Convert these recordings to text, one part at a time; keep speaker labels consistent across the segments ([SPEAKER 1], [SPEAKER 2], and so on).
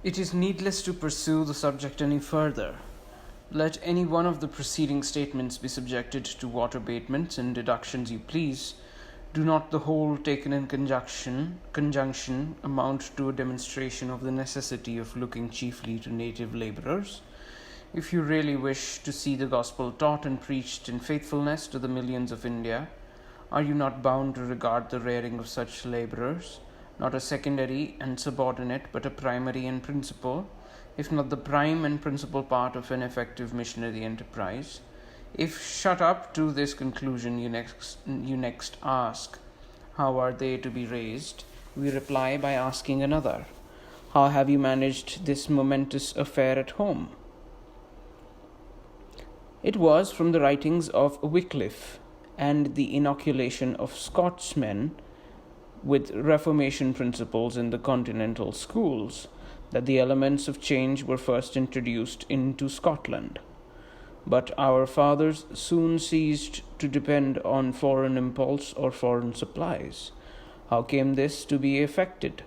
[SPEAKER 1] It is needless to pursue the subject any further. Let any one of the preceding statements be subjected to what abatements and deductions you please. Do not the whole taken in conjunction amount to a demonstration of the necessity of looking chiefly to native labourers? If you really wish to see the gospel taught and preached in faithfulness to the millions of India, are you not bound to regard the rearing of such labourers, not a secondary and subordinate, but a primary and principal, if not the prime and principal part of an effective missionary enterprise? If shut up to this conclusion you next ask, how are they to be raised? We reply by asking another, how have you managed this momentous affair at home? It was from the writings of Wycliffe and the inoculation of Scotsmen with Reformation principles in the continental schools that the elements of change were first introduced into Scotland. But our fathers soon ceased to depend on foreign impulse or foreign supplies. How came this to be effected?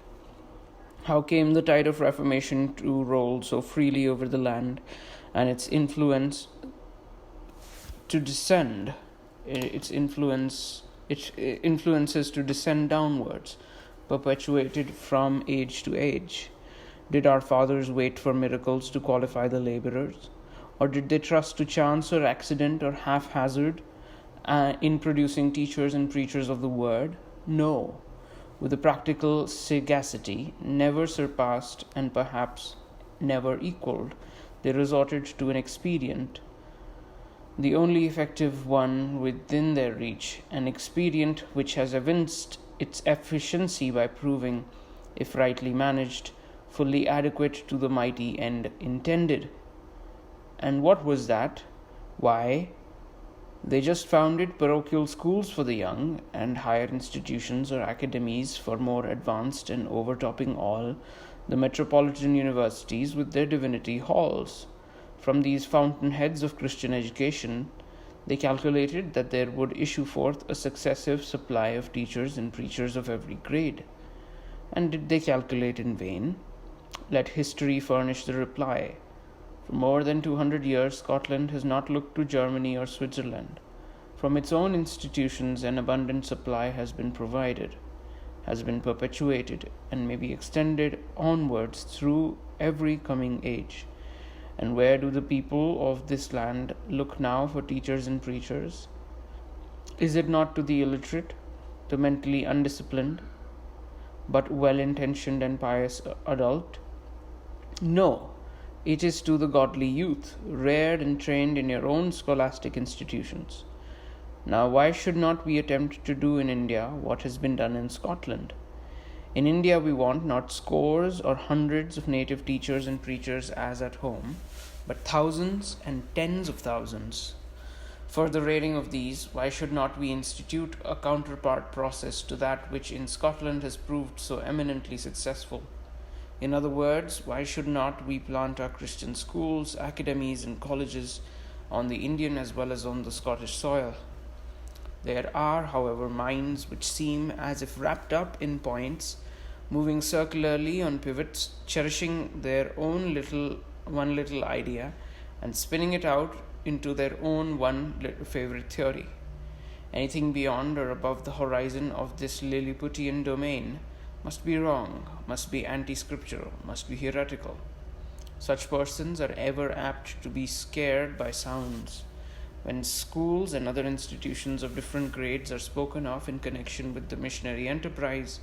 [SPEAKER 1] How came the tide of Reformation to roll so freely over the land and its influences to descend downwards, perpetuated from age to age? Did our fathers wait for miracles to qualify the labourers? Or did they trust to chance or accident or haphazard in producing teachers and preachers of the word? No. With a practical sagacity never surpassed and perhaps never equalled, they resorted to an expedient, the only effective one within their reach, an expedient which has evinced its efficiency by proving, if rightly managed, fully adequate to the mighty end intended. And what was that? Why, they just founded parochial schools for the young, and higher institutions or academies for more advanced, and overtopping all, the metropolitan universities with their divinity halls. From these fountainheads of Christian education, they calculated that there would issue forth a successive supply of teachers and preachers of every grade. And did they calculate in vain? Let history furnish the reply. For more than 200 years, Scotland has not looked to Germany or Switzerland. From its own institutions, an abundant supply has been provided, has been perpetuated, and may be extended onwards through every coming age. And where do the people of this land look now for teachers and preachers? Is it not to the illiterate, the mentally undisciplined, but well-intentioned and pious adult? No, it is to the godly youth, reared and trained in your own scholastic institutions. Now, why should not we attempt to do in India what has been done in Scotland? In India we want not scores or hundreds of native teachers and preachers as at home, but thousands and tens of thousands. For the rearing of these, why should not we institute a counterpart process to that which in Scotland has proved so eminently successful? In other words, why should not we plant our Christian schools, academies, and colleges on the Indian as well as on the Scottish soil? There are, however, minds which seem as if wrapped up in points, moving circularly on pivots, cherishing their own one little idea and spinning it out into their own one favorite theory. Anything beyond or above the horizon of this Lilliputian domain must be wrong, must be anti-scriptural, must be heretical. Such persons are ever apt to be scared by sounds. When schools and other institutions of different grades are spoken of in connection with the missionary enterprise,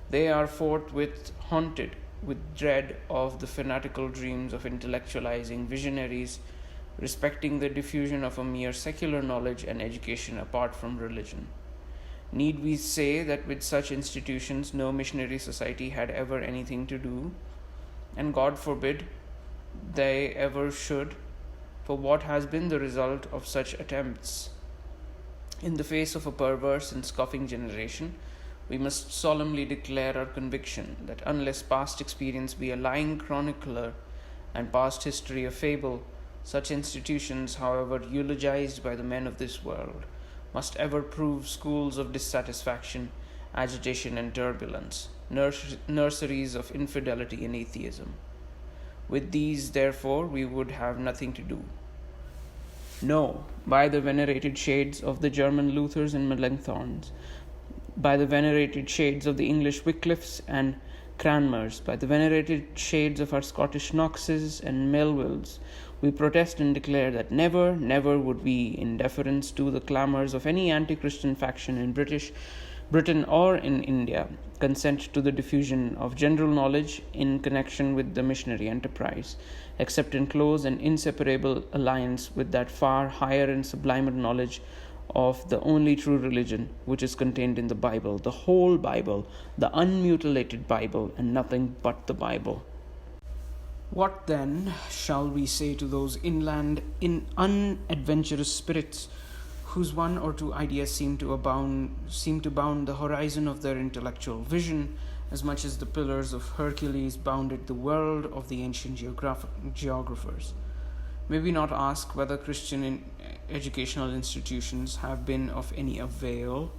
[SPEAKER 1] they are forthwith haunted with dread of the fanatical dreams of intellectualizing visionaries respecting the diffusion of a mere secular knowledge and education apart from religion. Need we say that with such institutions no missionary society had ever anything to do? And God forbid they ever should, for what has been the result of such attempts? In the face of a perverse and scoffing generation, we must solemnly declare our conviction that unless past experience be a lying chronicler and past history a fable, such institutions, however eulogized by the men of this world, must ever prove schools of dissatisfaction, agitation, and turbulence, nurseries of infidelity and atheism. With these, therefore, we would have nothing to do. No, by the venerated shades of the German Luthers and Melanchthons, by the venerated shades of the English Wycliffes and Cranmers, by the venerated shades of our Scottish Knoxes and Melvilles, we protest and declare that never, never would we, in deference to the clamours of any anti-Christian faction in Britain or in India, consent to the diffusion of general knowledge in connection with the missionary enterprise, except in close and inseparable alliance with that far higher and sublimer knowledge of the only true religion which is contained in the Bible, the whole Bible, the unmutilated Bible, and nothing but the Bible. What then shall we say to those unadventurous spirits whose one or two ideas seem to bound the horizon of their intellectual vision, as much as the pillars of Hercules bounded the world of the ancient geographers? May we not ask whether Christian educational institutions have been of any avail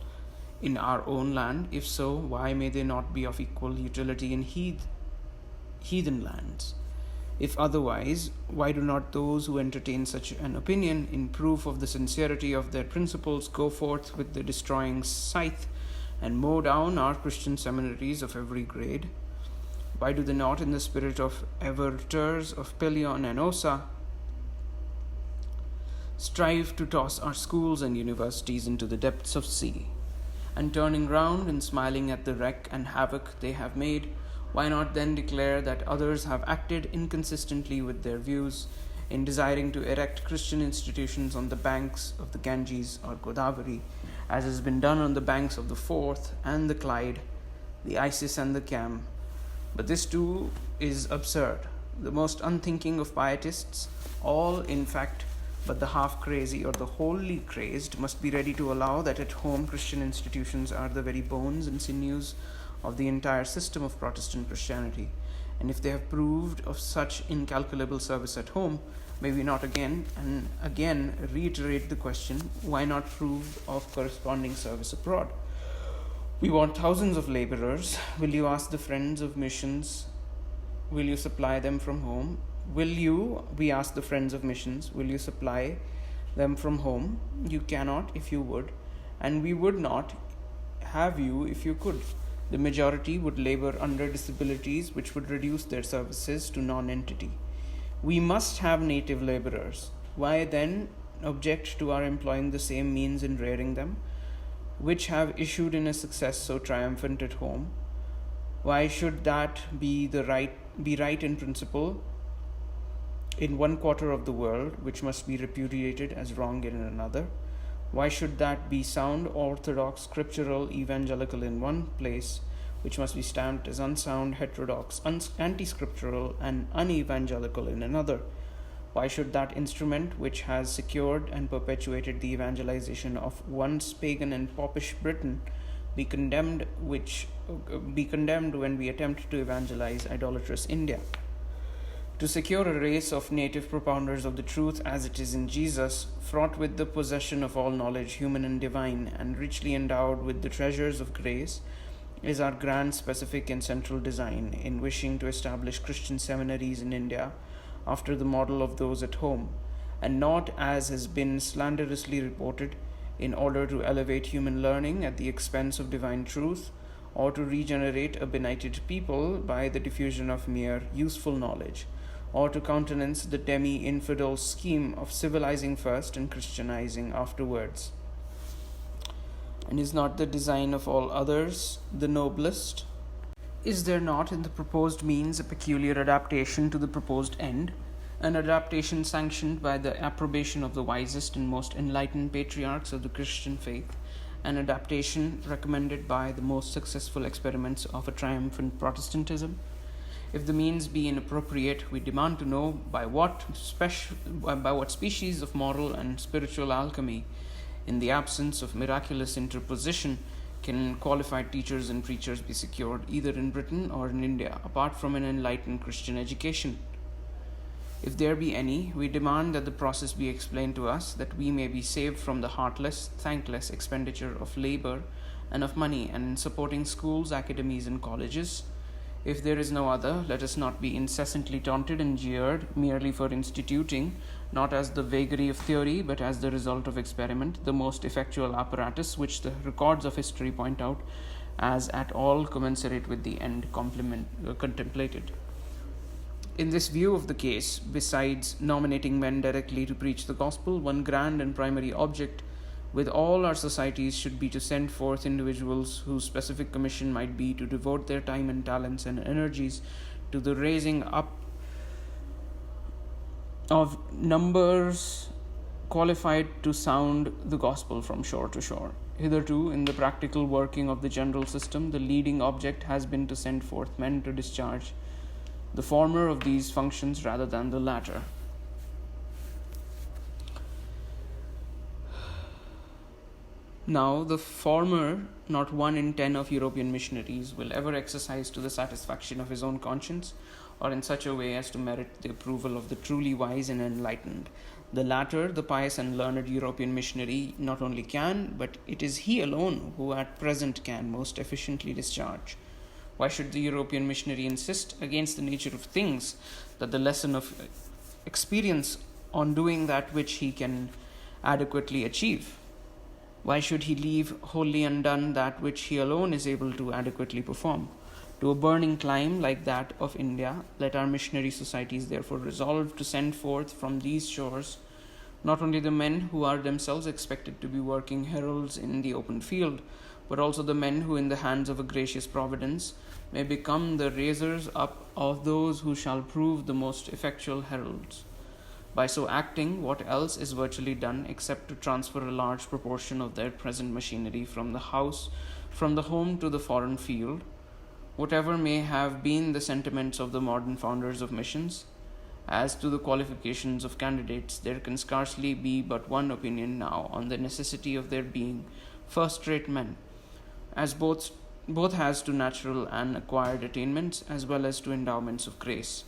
[SPEAKER 1] in our own land? If so, why may they not be of equal utility in heathen lands? If otherwise, why do not those who entertain such an opinion, in proof of the sincerity of their principles, go forth with the destroying scythe and mow down our Christian seminaries of every grade? Why do they not, in the spirit of averters of Pelion and Ossa, strive to toss our schools and universities into the depths of sea? And turning round and smiling at the wreck and havoc they have made, why not then declare that others have acted inconsistently with their views in desiring to erect Christian institutions on the banks of the Ganges or Godavari, as has been done on the banks of the Forth and the Clyde, the Isis and the Cam? But this too is absurd. The most unthinking of pietists, all in fact but the half-crazy or the wholly crazed, must be ready to allow that at home Christian institutions are the very bones and sinews of the entire system of Protestant Christianity. And if they have proved of such incalculable service at home, may we not again and again reiterate the question, why not prove of corresponding service abroad? We want thousands of laborers. Will you ask the friends of missions? Will you supply them from home? We ask the friends of missions, will you supply them from home? You cannot if you would, and we would not have you if you could. The majority would labor under disabilities which would reduce their services to non-entity. We must have native laborers. Why then object to our employing the same means in rearing them, which have issued in a success so triumphant at home? Why should that be right in principle in one quarter of the world, which must be repudiated as wrong in another? Why should that be sound, orthodox, scriptural, evangelical in one place, which must be stamped as unsound, heterodox, anti-scriptural, and unevangelical in another? Why should that instrument, which has secured and perpetuated the evangelization of once pagan and popish Britain, be condemned when we attempt to evangelize idolatrous India? To secure a race of native propounders of the truth as it is in Jesus, fraught with the possession of all knowledge, human and divine, and richly endowed with the treasures of grace, is our grand, specific, and central design in wishing to establish Christian seminaries in India after the model of those at home, and not, as has been slanderously reported, in order to elevate human learning at the expense of divine truth, or to regenerate a benighted people by the diffusion of mere useful knowledge, or to countenance the demi-infidel scheme of civilizing first and Christianizing afterwards. And is not the design of all others the noblest? Is there not in the proposed means a peculiar adaptation to the proposed end, an adaptation sanctioned by the approbation of the wisest and most enlightened patriarchs of the Christian faith, an adaptation recommended by the most successful experiments of a triumphant Protestantism? If the means be inappropriate, we demand to know by what species of moral and spiritual alchemy, in the absence of miraculous interposition, can qualified teachers and preachers be secured either in Britain or in India, apart from an enlightened Christian education? If there be any, we demand that the process be explained to us, that we may be saved from the heartless, thankless expenditure of labor and of money and in supporting schools, academies, and colleges. If there is no other, let us not be incessantly taunted and jeered merely for instituting, not as the vagary of theory, but as the result of experiment, the most effectual apparatus which the records of history point out as at all commensurate with the end contemplated. In this view of the case, besides nominating men directly to preach the gospel, one grand and primary object with all our societies should be to send forth individuals whose specific commission might be to devote their time and talents and energies to the raising up of numbers qualified to sound the gospel from shore to shore. Hitherto, in the practical working of the general system, the leading object has been to send forth men to discharge the former of these functions rather than the latter. Now, the former, not 1 in 10 of European missionaries, will ever exercise to the satisfaction of his own conscience, or in such a way as to merit the approval of the truly wise and enlightened. The latter, the pious and learned European missionary, not only can, but it is he alone who at present can most efficiently discharge. Why should the European missionary insist, against the nature of things, that the lesson of experience on doing that which he can adequately achieve? Why should he leave wholly undone that which he alone is able to adequately perform? To a burning clime like that of India, let our missionary societies therefore resolve to send forth from these shores not only the men who are themselves expected to be working heralds in the open field, but also the men who, in the hands of a gracious providence, may become the raisers up of those who shall prove the most effectual heralds. By so acting, what else is virtually done except to transfer a large proportion of their present machinery from the home to the foreign field? Whatever may have been the sentiments of the modern founders of missions, as to the qualifications of candidates, there can scarcely be but one opinion now on the necessity of their being first-rate men, as both as to natural and acquired attainments, as well as to endowments of grace.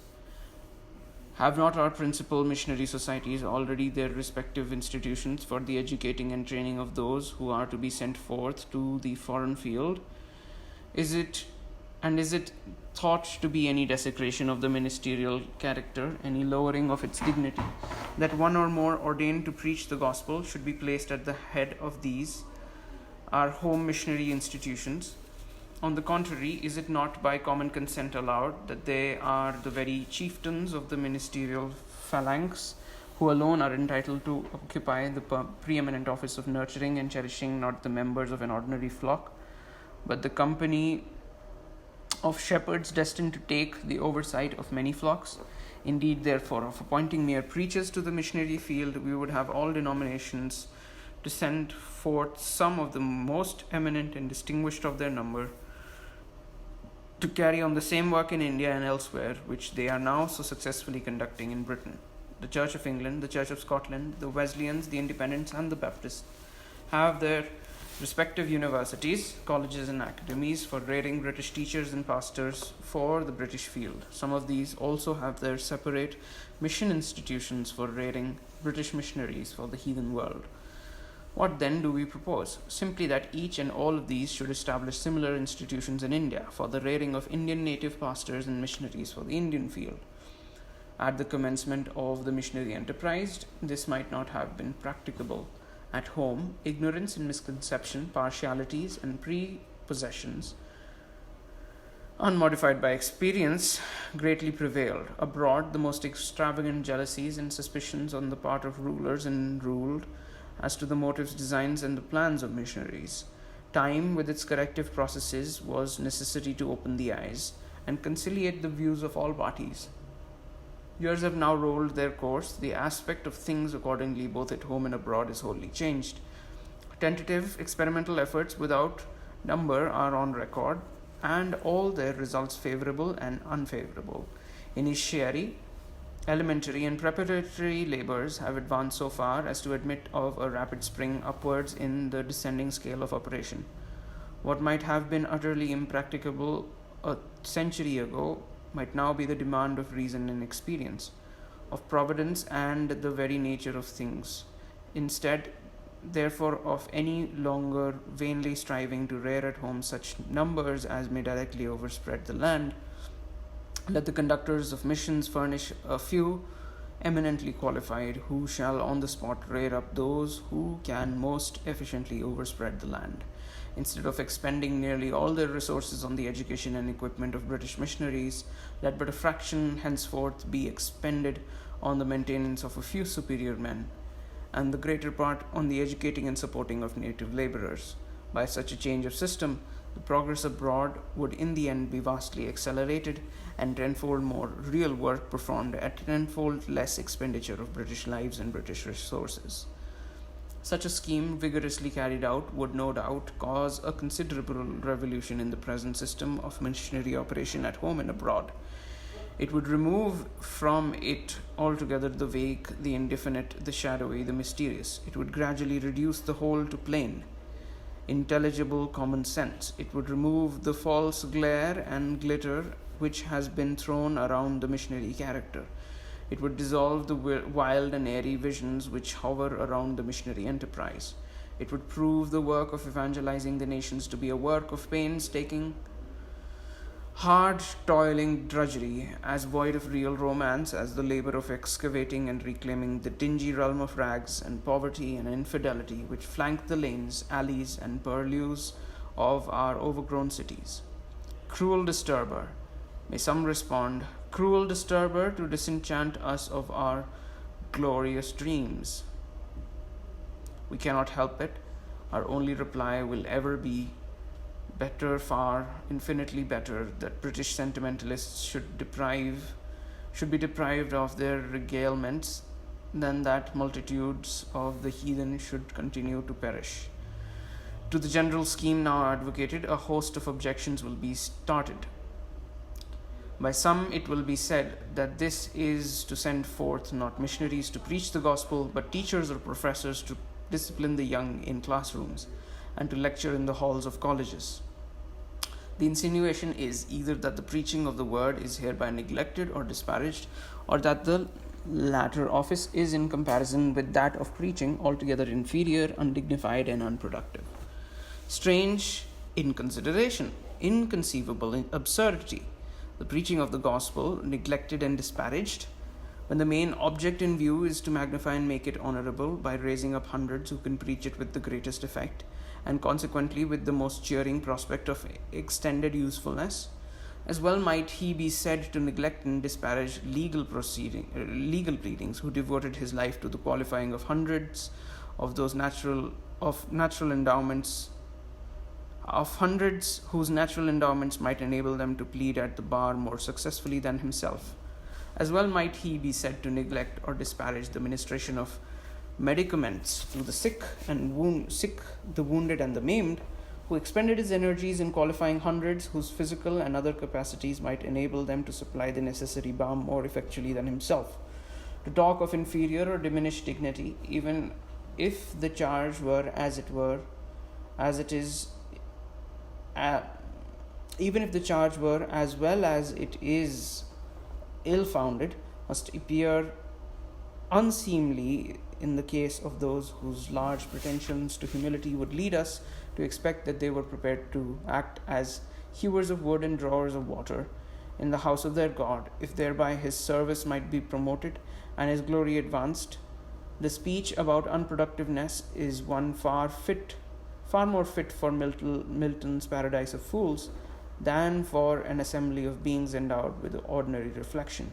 [SPEAKER 1] Have not our principal missionary societies already their respective institutions for the educating and training of those who are to be sent forth to the foreign field? Is it thought to be any desecration of the ministerial character, any lowering of its dignity, that one or more ordained to preach the gospel should be placed at the head of these, our home missionary institutions? On the contrary, is it not by common consent allowed that they are the very chieftains of the ministerial phalanx, who alone are entitled to occupy the preeminent office of nurturing and cherishing not the members of an ordinary flock, but the company of shepherds destined to take the oversight of many flocks? Indeed, therefore, of appointing mere preachers to the missionary field, we would have all denominations to send forth some of the most eminent and distinguished of their number to carry on the same work in India and elsewhere which they are now so successfully conducting in Britain. The Church of England, the Church of Scotland, the Wesleyans, the Independents, and the Baptists have their respective universities, colleges, and academies for rearing British teachers and pastors for the British field. Some of these also have their separate mission institutions for rearing British missionaries for the heathen world. What then do we propose? Simply that each and all of these should establish similar institutions in India for the rearing of Indian native pastors and missionaries for the Indian field. At the commencement of the missionary enterprise, this might not have been practicable. At home, ignorance and misconception, partialities and prepossessions, unmodified by experience, greatly prevailed. Abroad, the most extravagant jealousies and suspicions on the part of rulers and ruled as to the motives, designs, and the plans of missionaries. Time, with its corrective processes, was necessary to open the eyes and conciliate the views of all parties. Years have now rolled their course. The aspect of things, accordingly, both at home and abroad, is wholly changed. Tentative experimental efforts without number are on record, and all their results favorable and unfavorable. Initiatory, elementary, and preparatory labors have advanced so far as to admit of a rapid spring upwards in the descending scale of operation. What might have been utterly impracticable a century ago might now be the demand of reason and experience, of providence and the very nature of things. Instead, therefore, of any longer vainly striving to rear at home such numbers as may directly overspread the land, Let the conductors of missions furnish a few eminently qualified who shall on the spot rear up those who can most efficiently overspread the land. Instead of expending nearly all their resources on the education and equipment of British missionaries, let but a fraction henceforth be expended on the maintenance of a few superior men, and the greater part on the educating and supporting of native labourers. By such a change of system, the progress abroad would in the end be vastly accelerated, and tenfold more real work performed at tenfold less expenditure of British lives and British resources. Such a scheme, vigorously carried out, would no doubt cause a considerable revolution in the present system of missionary operation at home and abroad. It would remove from it altogether the vague, the indefinite, the shadowy, the mysterious. It would gradually reduce the whole to plain, intelligible common sense. It would remove the false glare and glitter which has been thrown around the missionary character. It would dissolve the wild and airy visions which hover around the missionary enterprise. It would prove the work of evangelizing the nations to be a work of painstaking, hard, toiling drudgery, as void of real romance as the labor of excavating and reclaiming the dingy realm of rags and poverty and infidelity which flank the lanes, alleys, and purlieus of our overgrown cities. Cruel disturber, may some respond, cruel disturber to disenchant us of our glorious dreams. We cannot help it. Our only reply will ever be better, far, infinitely better, that British sentimentalists should be deprived of their regalements than that multitudes of the heathen should continue to perish. To the general scheme now advocated, a host of objections will be started. By some it will be said that this is to send forth not missionaries to preach the gospel, but teachers or professors to discipline the young in classrooms and to lecture in the halls of colleges. The insinuation is either that the preaching of the word is hereby neglected or disparaged, or that the latter office is, in comparison with that of preaching, altogether inferior, undignified, and unproductive. Strange inconsideration, inconceivable absurdity. The preaching of the gospel neglected and disparaged, when the main object in view is to magnify and make it honorable by raising up hundreds who can preach it with the greatest effect, and consequently with the most cheering prospect of extended usefulness. As well might he be said to neglect and disparage legal pleadings, who devoted his life to the qualifying of hundreds of those natural endowments, of hundreds whose natural endowments might enable them to plead at the bar more successfully than himself. As well might he be said to neglect or disparage the ministration of medicaments to the sick, the wounded, and the maimed, who expended his energies in qualifying hundreds whose physical and other capacities might enable them to supply the necessary balm more effectually than himself. To talk of inferior or diminished dignity, even if the charge were even if the charge were as well as it is ill-founded, must appear unseemly in the case of those whose large pretensions to humility would lead us to expect that they were prepared to act as hewers of wood and drawers of water in the house of their God, if thereby his service might be promoted and his glory advanced. The speech about unproductiveness is one far more fit for Milton's Paradise of Fools than for an assembly of beings endowed with ordinary reflection.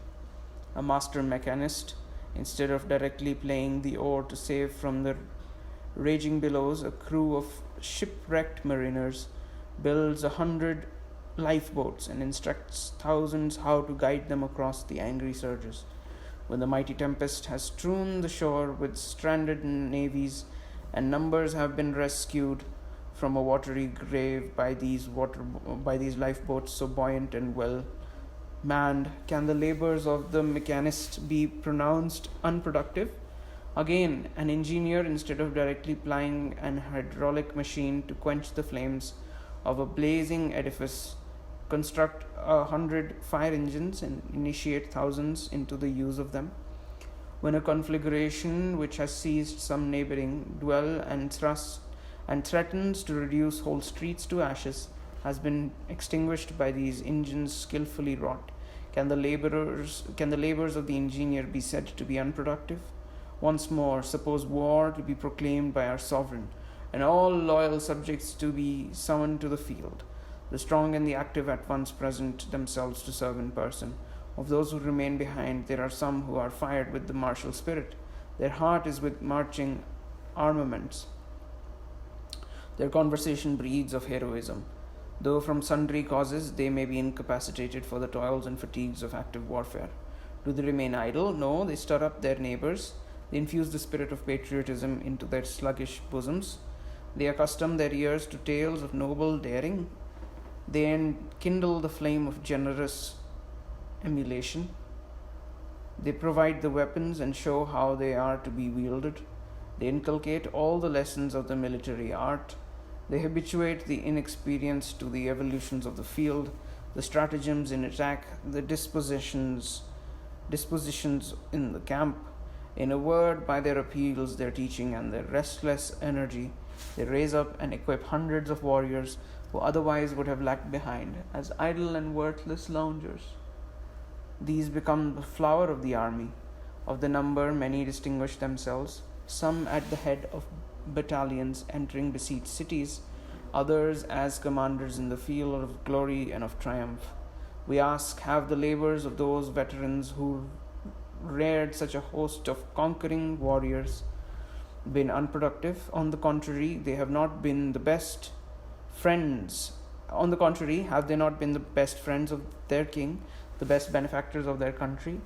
[SPEAKER 1] A master mechanist, instead of directly playing the oar to save from the raging billows a crew of shipwrecked mariners, builds 100 lifeboats and instructs thousands how to guide them across the angry surges. When the mighty tempest has strewn the shore with stranded navies, and numbers have been rescued from a watery grave by these lifeboats so buoyant and well manned, can the labors of the mechanist be pronounced unproductive? Again, an engineer, instead of directly plying an hydraulic machine to quench the flames of a blazing edifice, construct 100 fire engines and initiate thousands into the use of them. When a conflagration which has seized some neighboring dwell and threatens to reduce whole streets to ashes has been extinguished by these engines skillfully wrought, Can the labors of the engineer be said to be unproductive? Once more, suppose war to be proclaimed by our sovereign, and all loyal subjects to be summoned to the field. The strong and the active at once present themselves to serve in person. Of those who remain behind, there are some who are fired with the martial spirit. Their heart is with marching armaments. Their conversation breathes of heroism. Though from sundry causes they may be incapacitated for the toils and fatigues of active warfare. Do they remain idle? No, they stir up their neighbors. They infuse the spirit of patriotism into their sluggish bosoms. They accustom their ears to tales of noble daring. They enkindle the flame of generous emulation. They provide the weapons and show how they are to be wielded. They inculcate all the lessons of the military art. They habituate the inexperienced to the evolutions of the field, the stratagems in attack, the dispositions in the camp. In a word, by their appeals, their teaching, and their restless energy, they raise up and equip hundreds of warriors who otherwise would have lagged behind as idle and worthless loungers. These become the flower of the army. Of the number, many distinguish themselves, some at the head of battalions entering besieged cities, others as commanders in the field of glory and of triumph. We ask, have the labors of those veterans who reared such a host of conquering warriors been unproductive? On the contrary, they have not been the best friends. On the contrary, have they not been the best friends of their king, the best benefactors of their country?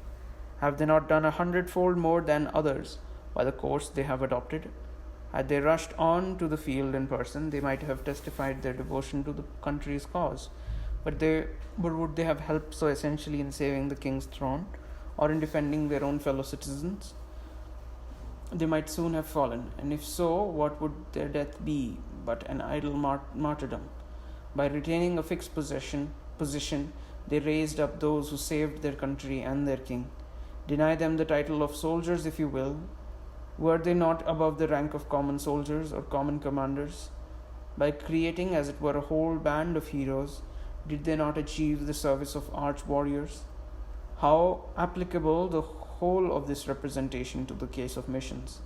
[SPEAKER 1] Have they not done 100-fold more than others by the course they have adopted? Had they rushed on to the field in person, they might have testified their devotion to the country's cause. But would they have helped so essentially in saving the king's throne, or in defending their own fellow citizens? They might soon have fallen, and if so, what would their death be but an idle martyrdom? By retaining a fixed position, they raised up those who saved their country and their king. Deny them the title of soldiers if you will. Were they not above the rank of common soldiers or common commanders? By creating, as it were, a whole band of heroes, did they not achieve the service of arch warriors? How applicable the whole of this representation to the case of missions!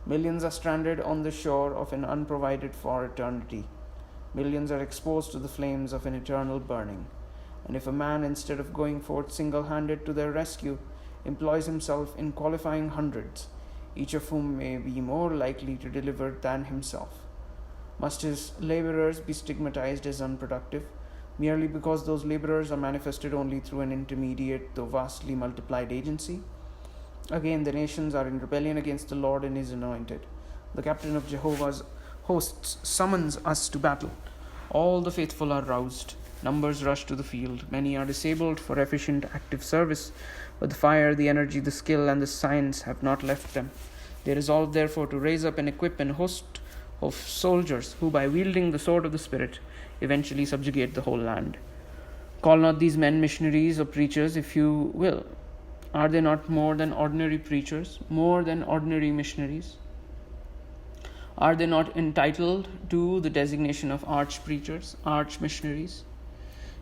[SPEAKER 1] Millions are stranded on the shore of an unprovided for eternity. Millions are exposed to the flames of an eternal burning. And if a man, instead of going forth single-handed to their rescue, employs himself in qualifying hundreds, each of whom may be more likely to deliver than himself, must his laborers be stigmatized as unproductive, merely because those laborers are manifested only through an intermediate, though vastly multiplied agency? Again, the nations are in rebellion against the Lord and his anointed. The captain of Jehovah's hosts summons us to battle. All the faithful are roused. Numbers rush to the field. Many are disabled for efficient active service, but the fire, the energy, the skill, and the science have not left them. They resolve, therefore, to raise up and equip an host of soldiers who, by wielding the sword of the Spirit, eventually subjugate the whole land. Call not these men missionaries or preachers, if you will. Are they not more than ordinary preachers, more than ordinary missionaries? Are they not entitled to the designation of arch-preachers, arch-missionaries?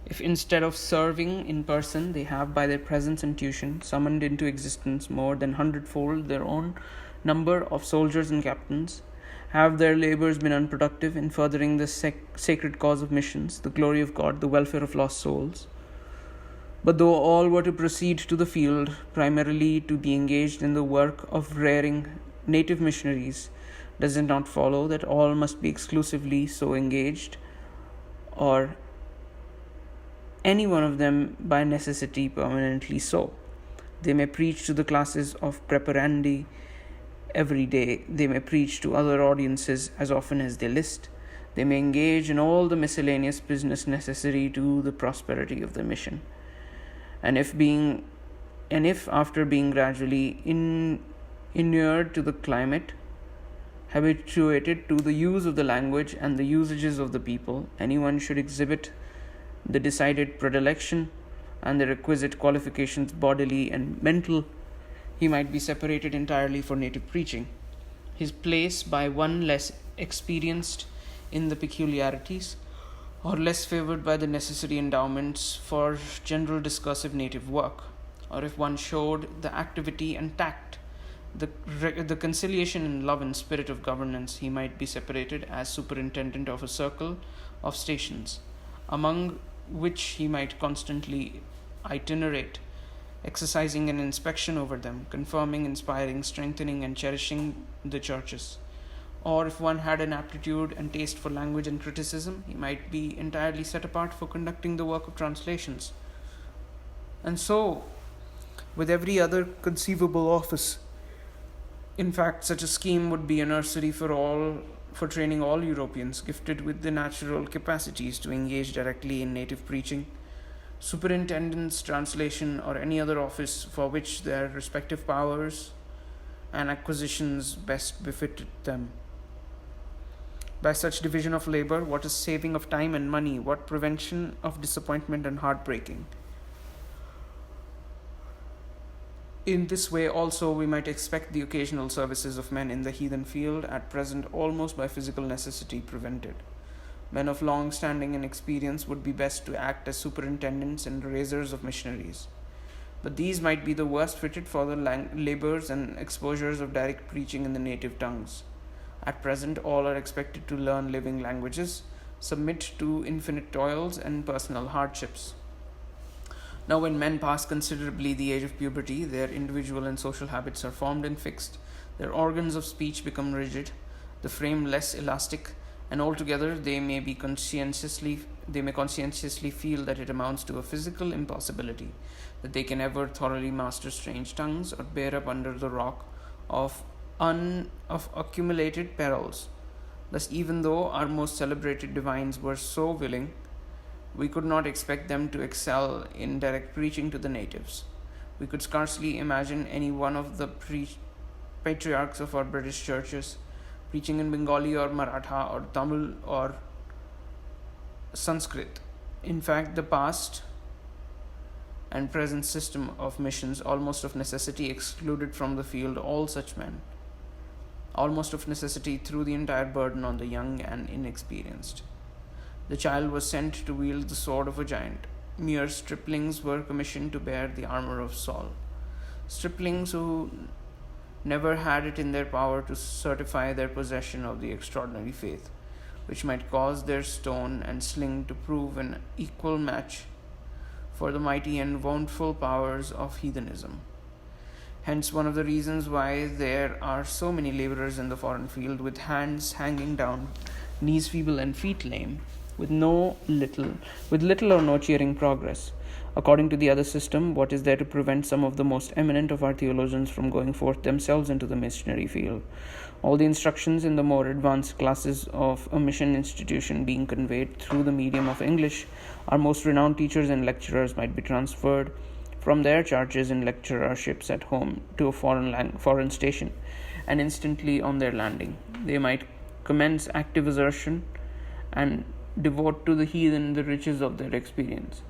[SPEAKER 1] If instead of serving in person, they have by their presence and tuition summoned into existence more than 100-fold their own number of soldiers and captains, have their labors been unproductive in furthering the sacred cause of missions, the glory of God, the welfare of lost souls? But though all were to proceed to the field, primarily to be engaged in the work of rearing native missionaries, does it not follow that all must be exclusively so engaged, or any one of them by necessity permanently so? They may preach to the classes of preparandi every day. They may preach to other audiences as often as they list. They may engage in all the miscellaneous business necessary to the prosperity of the mission. And if after being gradually inured to the climate, habituated to the use of the language and the usages of the people, anyone should exhibit the decided predilection and the requisite qualifications, bodily and mental, he might be separated entirely for native preaching. His place by one less experienced in the peculiarities or less favored by the necessary endowments for general discursive native work, or if one showed the activity and tact, the conciliation in love and spirit of governance, he might be separated as superintendent of a circle of stations, among which he might constantly itinerate, exercising an inspection over them, confirming, inspiring, strengthening, and cherishing the churches. Or if one had an aptitude and taste for language and criticism, he might be entirely set apart for conducting the work of translations. And so, with every other conceivable office. In fact, such a scheme would be a nursery for training all Europeans gifted with the natural capacities to engage directly in native preaching, superintendence, translation, or any other office for which their respective powers and acquisitions best befitted them. By such division of labor, what is saving of time and money, what prevention of disappointment and heartbreaking. In this way also we might expect the occasional services of men in the heathen field, at present almost by physical necessity prevented. Men of long standing and experience would be best to act as superintendents and raisers of missionaries. But these might be the worst fitted for the labors and exposures of direct preaching in the native tongues. At present all are expected to learn living languages, submit to infinite toils and personal hardships. Now, when men pass considerably the age of puberty, their individual and social habits are formed and fixed, their organs of speech become rigid, the frame less elastic, and altogether they may conscientiously feel that it amounts to a physical impossibility, that they can ever thoroughly master strange tongues or bear up under the rock of accumulated perils. Thus, even though our most celebrated divines were so willing, we could not expect them to excel in direct preaching to the natives. We could scarcely imagine any one of the patriarchs of our British churches preaching in Bengali or Maratha or Tamil or Sanskrit. In fact, the past and present system of missions almost of necessity excluded from the field all such men. Almost of necessity threw the entire burden on the young and inexperienced. The child was sent to wield the sword of a giant. Mere striplings were commissioned to bear the armor of Saul. Striplings who never had it in their power to certify their possession of the extraordinary faith, which might cause their stone and sling to prove an equal match for the mighty and wonderful powers of heathenism. Hence, one of the reasons why there are so many laborers in the foreign field with hands hanging down, knees feeble, and feet lame, with little or no cheering progress. According to the other system, what is there to prevent some of the most eminent of our theologians from going forth themselves into the missionary field? All the instructions in the more advanced classes of a mission institution being conveyed through the medium of English, our most renowned teachers and lecturers might be transferred from their charges in lecturerships at home to a foreign station, and instantly on their landing they might commence active assertion and devote to the heathen the riches of their experience,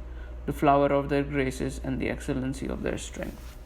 [SPEAKER 1] the flower of their graces, and the excellency of their strength.